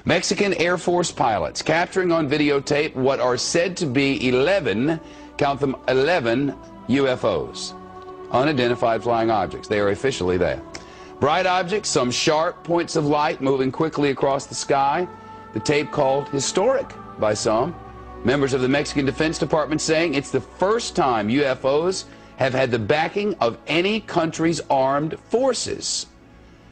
Mexican Air Force pilots capturing on videotape what are said to be 11, count them, 11 UFOs, unidentified flying objects. They are officially there. Bright objects, some sharp points of light moving quickly across the sky. The tape called historic by some. Members of the Mexican Defense Department saying it's the first time UFOs have had the backing of any country's armed forces.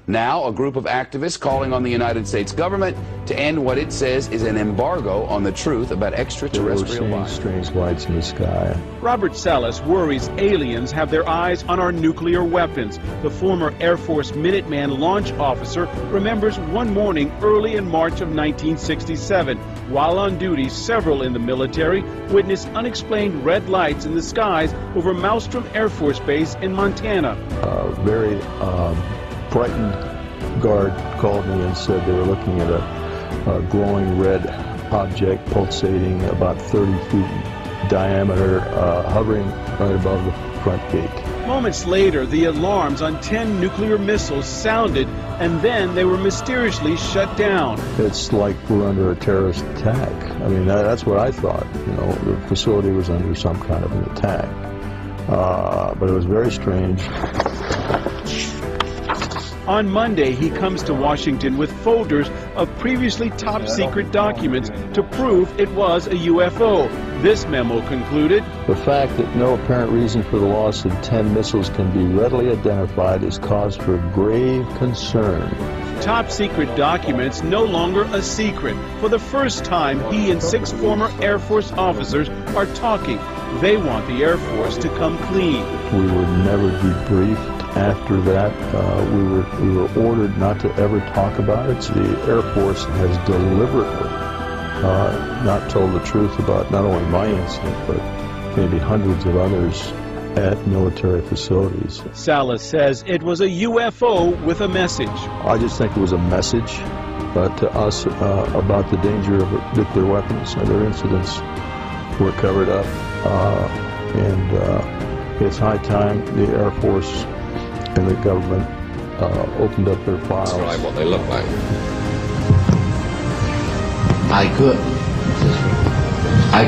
Now, a group of activists calling on the United States government to end what it says is an embargo on the truth about extraterrestrial life. Strange lights in the sky. Robert Salas worries aliens have their eyes on our nuclear weapons. The former Air Force Minuteman launch officer remembers one morning early in March of 1967. While on duty, several in the military witnessed unexplained red lights in the skies over Maelstrom Air Force Base in Montana. Very frightened guard called me and said they were looking at a glowing red object pulsating about 30 feet in diameter, hovering right above the front gate. Moments later, the alarms on 10 nuclear missiles sounded, and then they were mysteriously shut down. It's like we're under a terrorist attack. I mean, that's what I thought. You know, the facility was under some kind of an attack. But it was very strange. On Monday, he comes to Washington with folders of previously top-secret documents to prove it was a UFO. This memo concluded, "The fact that no apparent reason for the loss of 10 missiles can be readily identified is cause for grave concern." Top-secret documents no longer a secret. For the first time, he and 6 former Air Force officers are talking. They want the Air Force to come clean. We were never debriefed. After that, we were ordered not to ever talk about it. So the Air Force has deliberately not told the truth about not only my incident, but maybe hundreds of others at military facilities. Salas says it was a UFO with a message. I just think it was a message to us about the danger of nuclear weapons. Other incidents were covered up, and it's high time the Air Force and the government opened up their files. Describe what they look like. I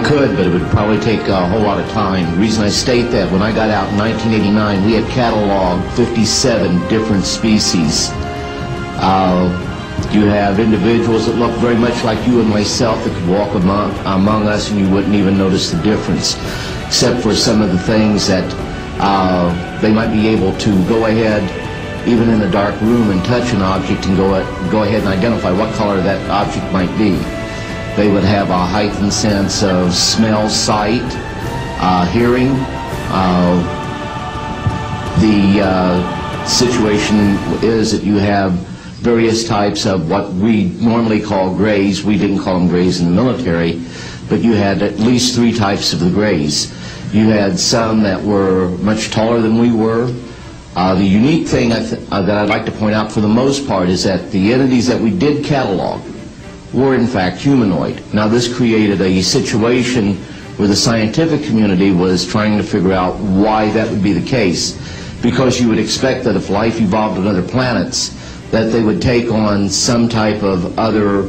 could, but it would probably take a whole lot of time. The reason I state that, when I got out in 1989, we had cataloged 57 different species. You have individuals that look very much like you and myself that could walk among us and you wouldn't even notice the difference, except for some of the things that they might be able to go ahead, even in a dark room, and touch an object and go ahead and identify what color that object might be. They would have a heightened sense of smell, sight, hearing. The situation is that you have various types of what we normally call grays. We didn't call them grays in the military, but you had at least 3 types of the grays. You had some that were much taller than we were. The unique thing that I'd like to point out for the most part is that the entities that we did catalog were in fact humanoid. Now this created a situation where the scientific community was trying to figure out why that would be the case, because you would expect that if life evolved on other planets, that they would take on some type of other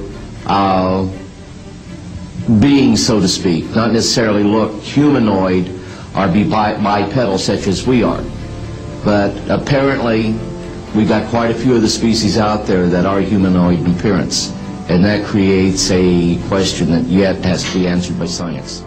being, so to speak, not necessarily look humanoid or be bipedal such as we are. But apparently we got quite a few of the species out there that are humanoid in appearance, and that creates a question that yet has to be answered by science.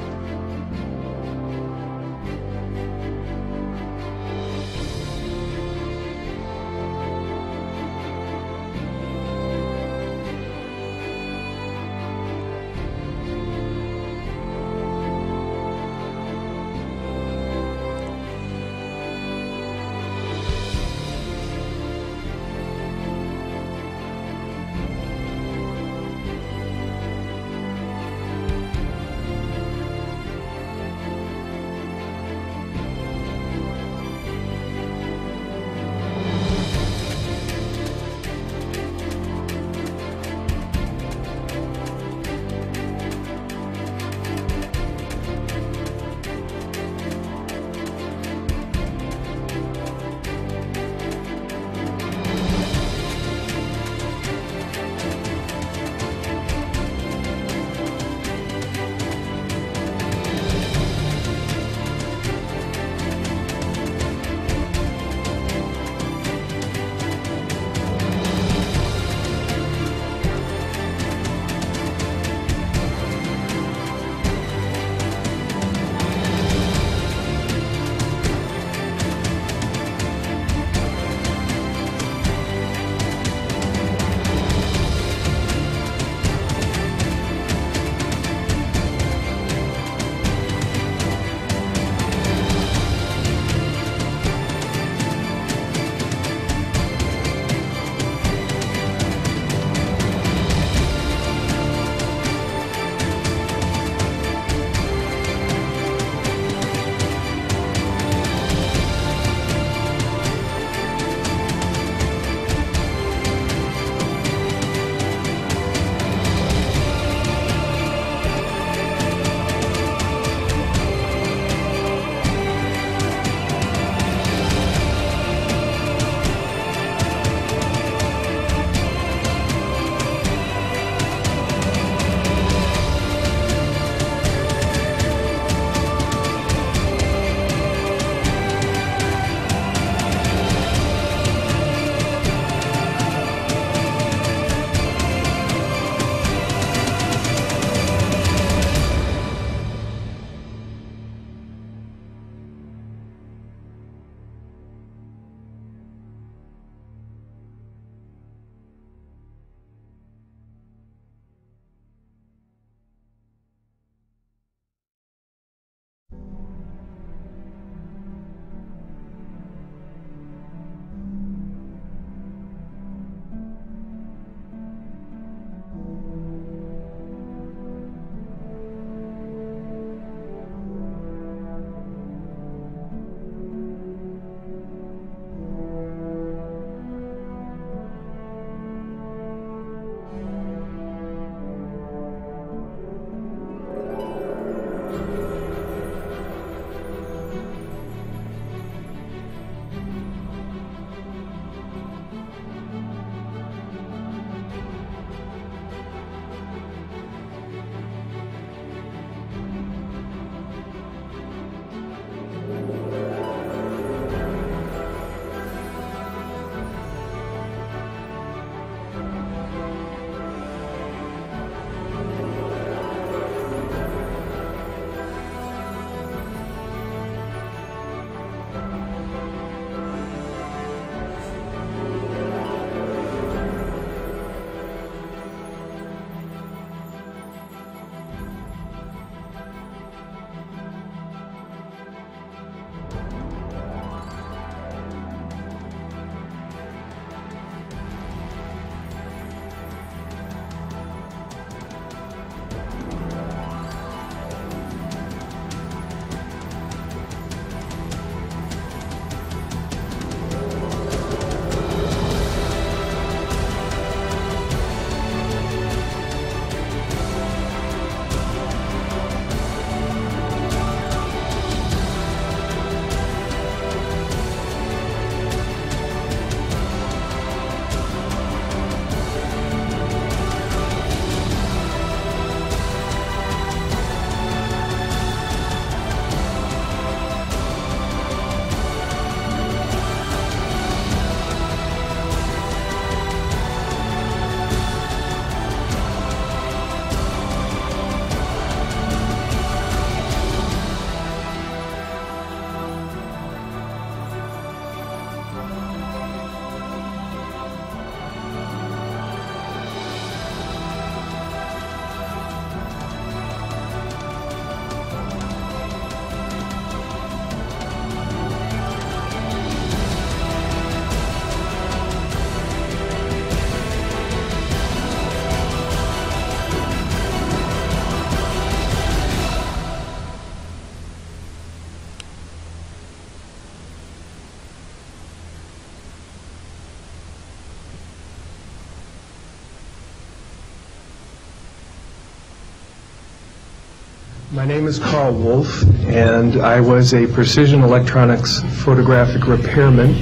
My name is Carl Wolf, and I was a precision electronics photographic repairman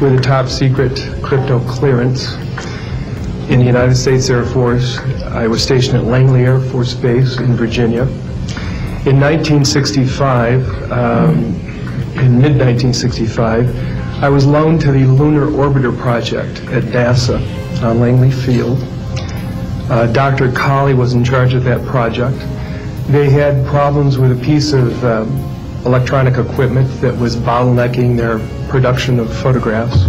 with a top secret crypto clearance in the United States Air Force. I was stationed at Langley Air Force Base in Virginia. In 1965, in mid-1965, I was loaned to the Lunar Orbiter Project at NASA on Langley Field. Dr. Colley was in charge of that project. They had problems with a piece of electronic equipment that was bottlenecking their production of photographs.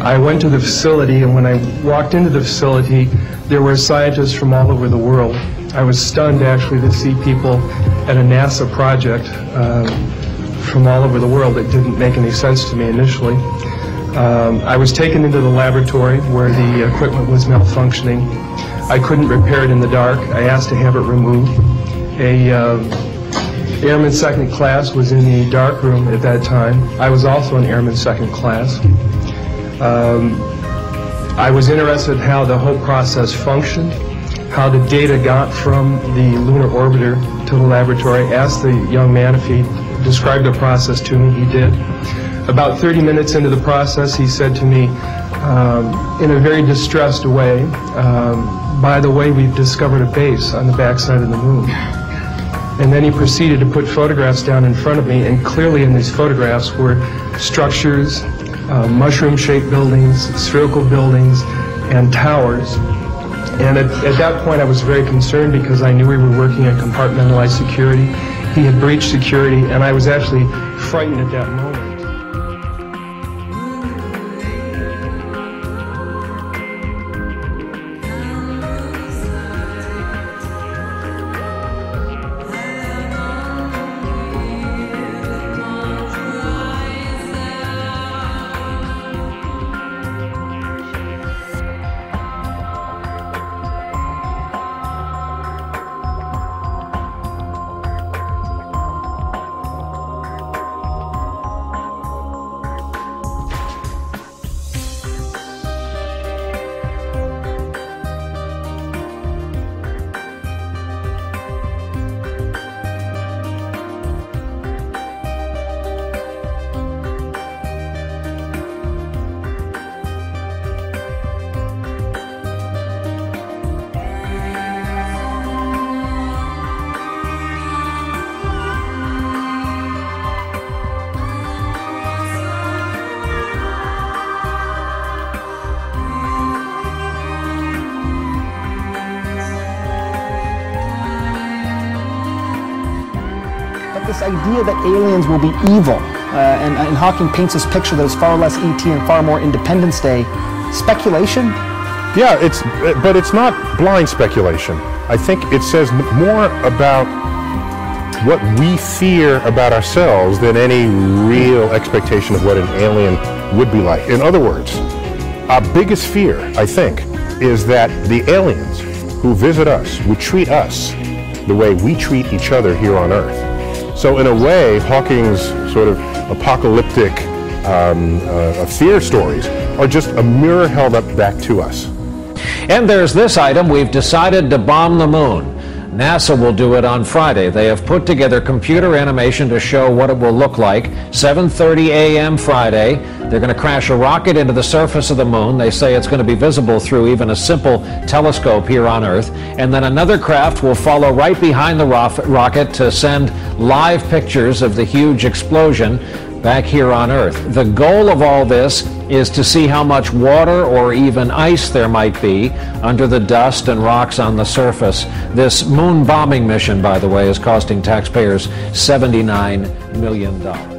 I went to the facility, and when I walked into the facility, there were scientists from all over the world. I was stunned, actually, to see people at a NASA project from all over the world. It didn't make any sense to me initially. I was taken into the laboratory where the equipment was malfunctioning. I couldn't repair it in the dark. I asked to have it removed. Airman second class was in the dark room at that time. I was also an airman second class. I was interested in how the whole process functioned, how the data got from the lunar orbiter to the laboratory. I asked the young man if he described the process to me. He did. About 30 minutes into the process, he said to me, in a very distressed way, by the way, we've discovered a base on the backside of the moon. And then he proceeded to put photographs down in front of me, and clearly in these photographs were structures, mushroom-shaped buildings, spherical buildings, and towers. And at that point I was very concerned because I knew we were working in compartmentalized security. He had breached security, and I was actually frightened at that moment. This idea that aliens will be evil, and Hawking paints this picture that is far less E.T. and far more Independence Day. Speculation? Yeah, but it's not blind speculation. I think it says more about what we fear about ourselves than any real expectation of what an alien would be like. In other words, our biggest fear, I think, is that the aliens who visit us would treat us the way we treat each other here on Earth. So in a way, Hawking's sort of apocalyptic fear stories are just a mirror held up back to us. And there's this item: we've decided to bomb the moon. NASA will do it on Friday. They have put together computer animation to show what it will look like. 7:30 a.m. Friday. They're going to crash a rocket into the surface of the moon. They say it's going to be visible through even a simple telescope here on Earth. And then another craft will follow right behind the rocket to send live pictures of the huge explosion back here on Earth. The goal of all this is to see how much water or even ice there might be under the dust and rocks on the surface. This moon bombing mission, by the way, is costing taxpayers $79 million.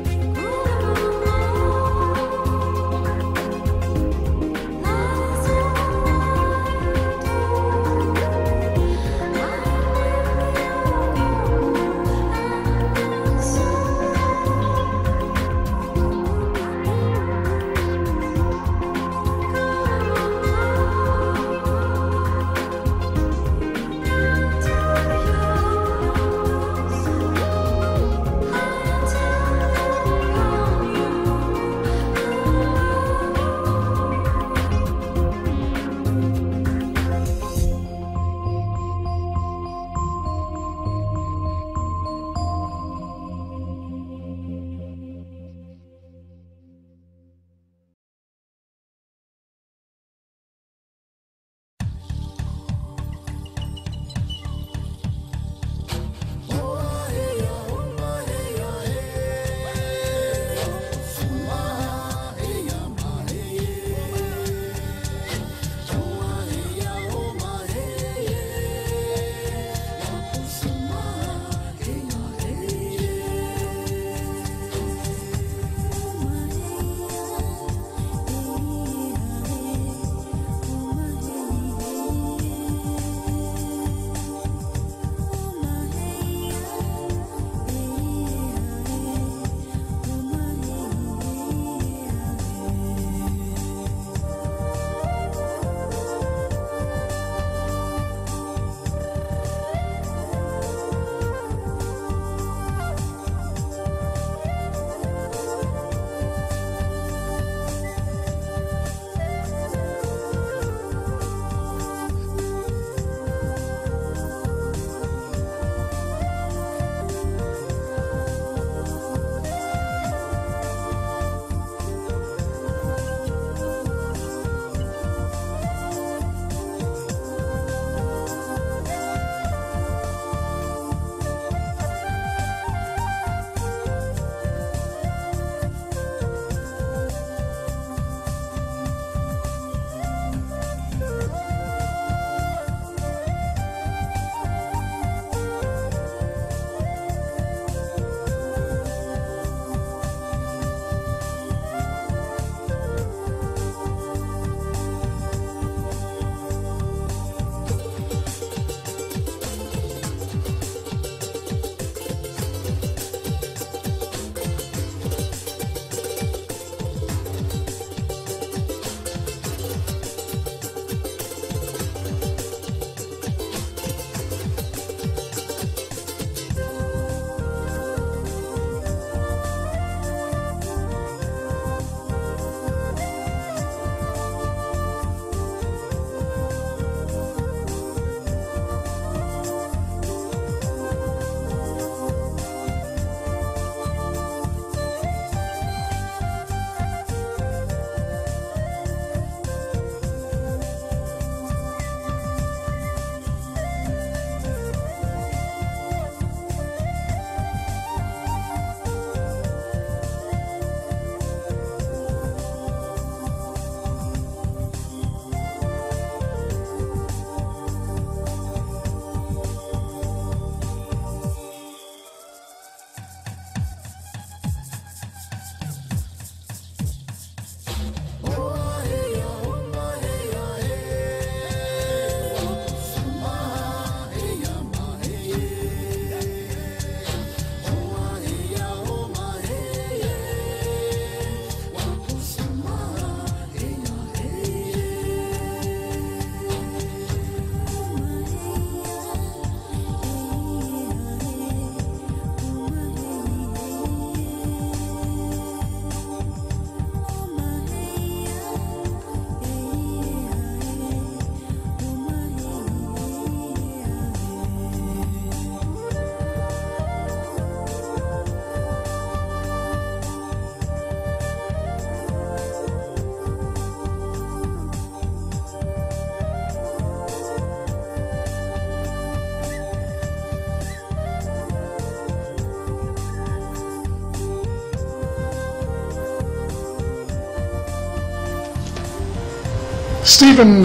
Stephen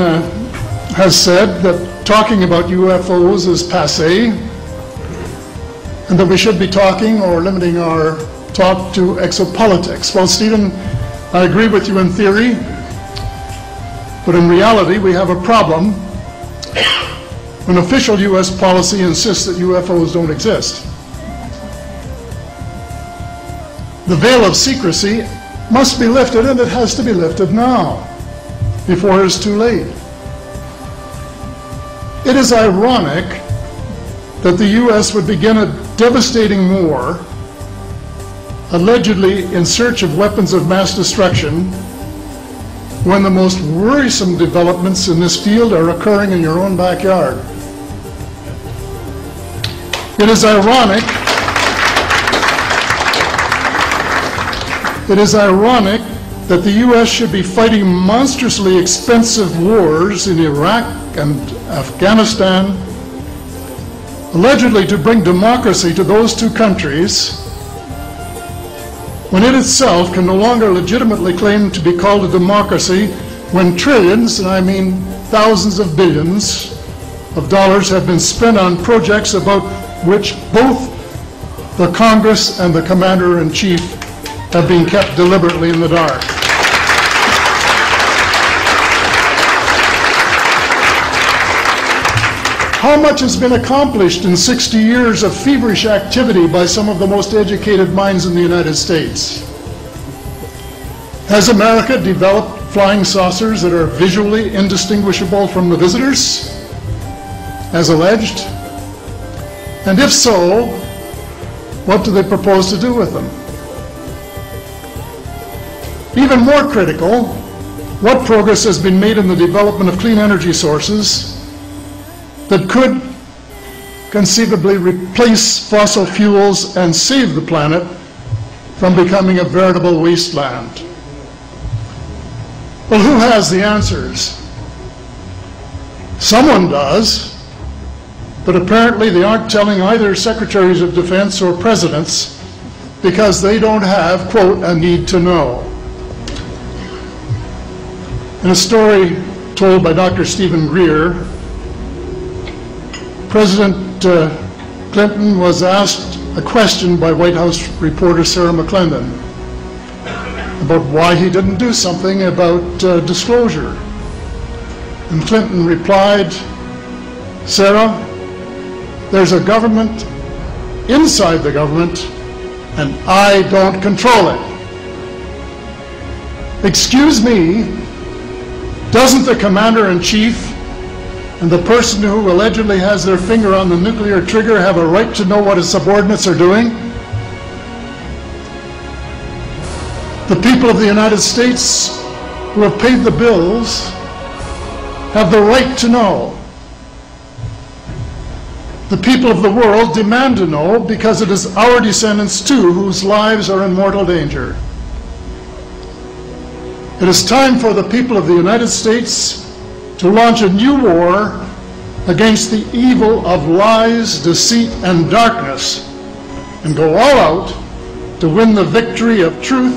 has said that talking about UFOs is passé, and that we should be talking or limiting our talk to exopolitics. Well, Stephen, I agree with you in theory, but in reality we have a problem when official U.S. policy insists that UFOs don't exist. The veil of secrecy must be lifted, and it has to be lifted now, before it's too late. It is ironic that the U.S. would begin a devastating war, allegedly in search of weapons of mass destruction, when the most worrisome developments in this field are occurring in your own backyard. It is ironic that the U.S. should be fighting monstrously expensive wars in Iraq and Afghanistan, allegedly to bring democracy to those two countries, when it itself can no longer legitimately claim to be called a democracy, when trillions, and I mean thousands of billions of dollars, have been spent on projects about which both the Congress and the Commander-in-Chief have been kept deliberately in the dark. How much has been accomplished in 60 years of feverish activity by some of the most educated minds in the United States? Has America developed flying saucers that are visually indistinguishable from the visitors, as alleged? And if so, what do they propose to do with them? Even more critical, what progress has been made in the development of clean energy sources that could conceivably replace fossil fuels and save the planet from becoming a veritable wasteland? Well, who has the answers? Someone does, but apparently they aren't telling either secretaries of defense or presidents, because they don't have, quote, a need to know. In a story told by Dr. Stephen Greer, President Clinton was asked a question by White House reporter Sarah McClendon about why he didn't do something about disclosure. And Clinton replied, "Sarah, there's a government inside the government, and I don't control it." Excuse me, doesn't the Commander-in-Chief and the person who allegedly has their finger on the nuclear trigger have a right to know what his subordinates are doing? The people of the United States who have paid the bills have the right to know. The people of the world demand to know, because it is our descendants too whose lives are in mortal danger. It is time for the people of the United States to launch a new war against the evil of lies, deceit, and darkness, and go all out to win the victory of truth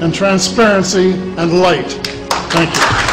and transparency and light. Thank you.